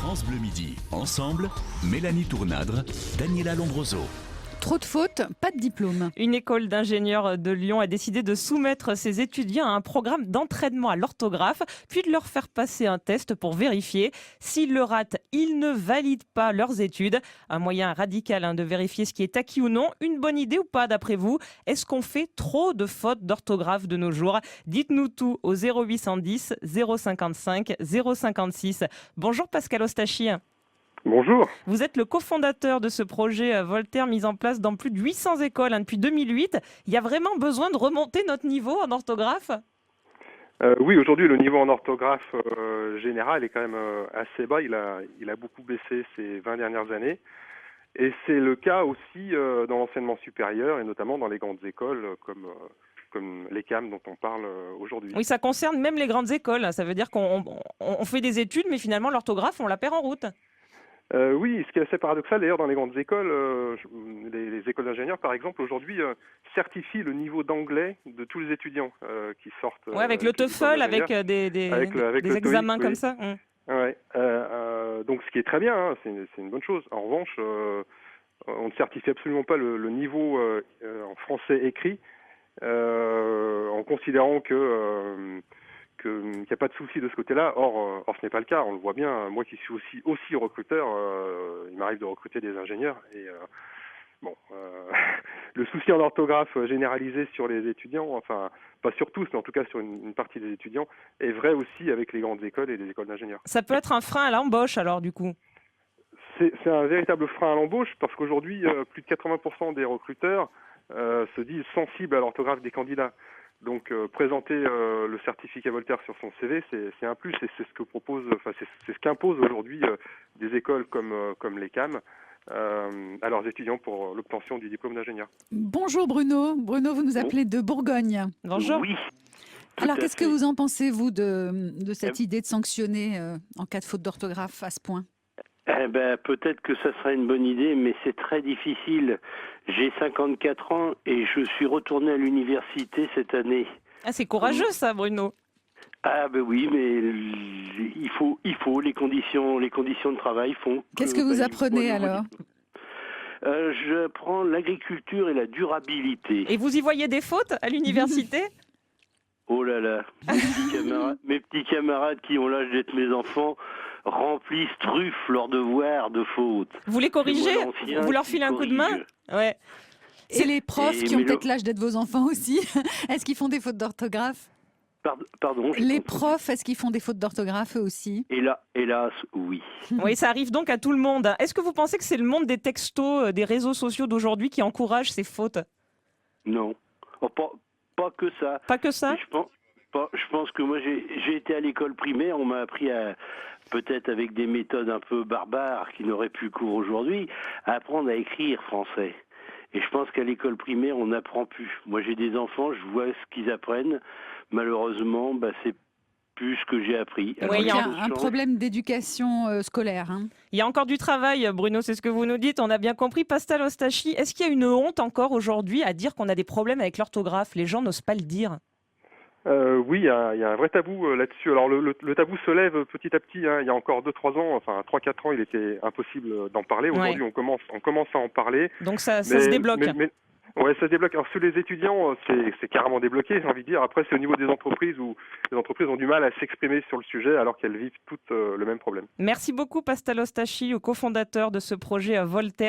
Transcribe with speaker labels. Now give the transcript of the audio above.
Speaker 1: France Bleu Midi. Ensemble, Mélanie Tournadre, Daniela Lombroso.
Speaker 2: Trop de fautes, pas de diplôme.
Speaker 3: Une école d'ingénieurs de Lyon a décidé de soumettre ses étudiants à un programme d'entraînement à l'orthographe, puis de leur faire passer un test pour vérifier. S'ils le ratent, ils ne valident pas leurs études. Un moyen radical de vérifier ce qui est acquis ou non. Une bonne idée ou pas d'après vous? Est-ce qu'on fait trop de fautes d'orthographe de nos jours? Dites-nous tout au 0810 055 056. Bonjour Pascal Ostachi.
Speaker 4: Bonjour.
Speaker 3: Vous êtes le cofondateur de ce projet Voltaire mis en place dans plus de 800 écoles depuis 2008. Il y a vraiment besoin de remonter notre niveau en orthographe ?
Speaker 4: Oui, aujourd'hui, le niveau en orthographe général est quand même assez bas. Il a beaucoup baissé ces 20 dernières années. Et c'est le cas aussi dans l'enseignement supérieur et notamment dans les grandes écoles comme l'ECAM dont on parle aujourd'hui.
Speaker 3: Oui, ça concerne même les grandes écoles. Ça veut dire qu'on fait des études, mais finalement l'orthographe, on la perd en route.
Speaker 4: Oui, ce qui est assez paradoxal d'ailleurs dans les grandes écoles, les écoles d'ingénieurs par exemple aujourd'hui certifient le niveau d'anglais de tous les étudiants qui sortent.
Speaker 3: Oui, avec le TOEFL, avec des examens
Speaker 4: TOEIC,
Speaker 3: comme
Speaker 4: oui.
Speaker 3: ça.
Speaker 4: Ouais, donc ce qui est très bien, hein, c'est une bonne chose. En revanche, on ne certifie absolument pas le niveau en français écrit en considérant qu'il n'y a pas de souci de ce côté-là. Or, ce n'est pas le cas, on le voit bien. Moi qui suis aussi recruteur, il m'arrive de recruter des ingénieurs. Et le souci en orthographe généralisé sur les étudiants, enfin, pas sur tous, mais en tout cas sur une partie des étudiants, est vrai aussi avec les grandes écoles et les écoles d'ingénieurs.
Speaker 3: Ça peut être un frein à l'embauche alors du coup.
Speaker 4: C'est un véritable frein à l'embauche parce qu'aujourd'hui, plus de 80% des recruteurs se disent sensibles à l'orthographe des candidats. Donc présenter le certificat Voltaire sur son CV, c'est un plus et c'est ce que propose, c'est ce qu'imposent aujourd'hui des écoles comme l'ECAM à leurs étudiants pour l'obtention du diplôme d'ingénieur.
Speaker 2: Bonjour Bruno. Bruno, vous nous appelez de Bourgogne.
Speaker 3: Bonjour.
Speaker 5: Oui.
Speaker 2: Alors qu'est-ce que vous en pensez, vous, de cette idée de sanctionner en cas de faute d'orthographe à ce point ?
Speaker 5: Peut-être que ça serait une bonne idée, mais c'est très difficile. J'ai 54 ans et je suis retourné à l'université cette année.
Speaker 3: Ah, c'est courageux ça, Bruno.
Speaker 5: Ah ben oui, mais il faut les conditions de travail font.
Speaker 2: Qu'est-ce que vous apprenez alors ?
Speaker 5: J'apprends l'agriculture et la durabilité.
Speaker 3: Et vous y voyez des fautes à l'université ?
Speaker 5: Oh là là, mes petits camarades qui ont l'âge d'être mes enfants remplissent truffent leurs devoirs de faute.
Speaker 3: Vous les corrigez ? Vous leur filez un coup de main ? Ouais.
Speaker 2: Et les profs qui ont peut-être l'âge d'être vos enfants aussi, est-ce qu'ils font des fautes d'orthographe ?
Speaker 5: Pardon.
Speaker 2: Les profs, est-ce qu'ils font des fautes d'orthographe eux aussi ?
Speaker 5: Hélas, oui.
Speaker 3: Oui, ça arrive donc à tout le monde. Est-ce que vous pensez que c'est le monde des textos, des réseaux sociaux d'aujourd'hui qui encourage ces fautes ?
Speaker 5: Non, pas que ça.
Speaker 3: Pas que ça ?
Speaker 5: Je pense que moi j'ai été à l'école primaire, on m'a appris peut-être avec des méthodes un peu barbares qui n'auraient plus cours aujourd'hui, à apprendre à écrire français. Et je pense qu'à l'école primaire, on n'apprend plus. Moi j'ai des enfants, je vois ce qu'ils apprennent. Malheureusement, c'est plus ce que j'ai appris.
Speaker 2: Oui, il y a un problème d'éducation scolaire. Hein.
Speaker 3: Il y a encore du travail, Bruno, c'est ce que vous nous dites, on a bien compris. Pascal Ostachi, est-ce qu'il y a une honte encore aujourd'hui à dire qu'on a des problèmes avec l'orthographe ? Les gens n'osent pas le dire.
Speaker 4: Oui, il y a un vrai tabou là-dessus. Alors le tabou se lève petit à petit. Hein. Il y a encore 2-3 ans, enfin 3-4 ans, il était impossible d'en parler. Aujourd'hui, on commence à en parler.
Speaker 3: Donc ça se débloque.
Speaker 4: Ouais, ça se débloque. Alors, sur les étudiants, c'est carrément débloqué, j'ai envie de dire. Après, c'est au niveau des entreprises où les entreprises ont du mal à s'exprimer sur le sujet alors qu'elles vivent toutes le même problème.
Speaker 3: Merci beaucoup, Pascal Ostachi, cofondateur de ce projet Voltaire.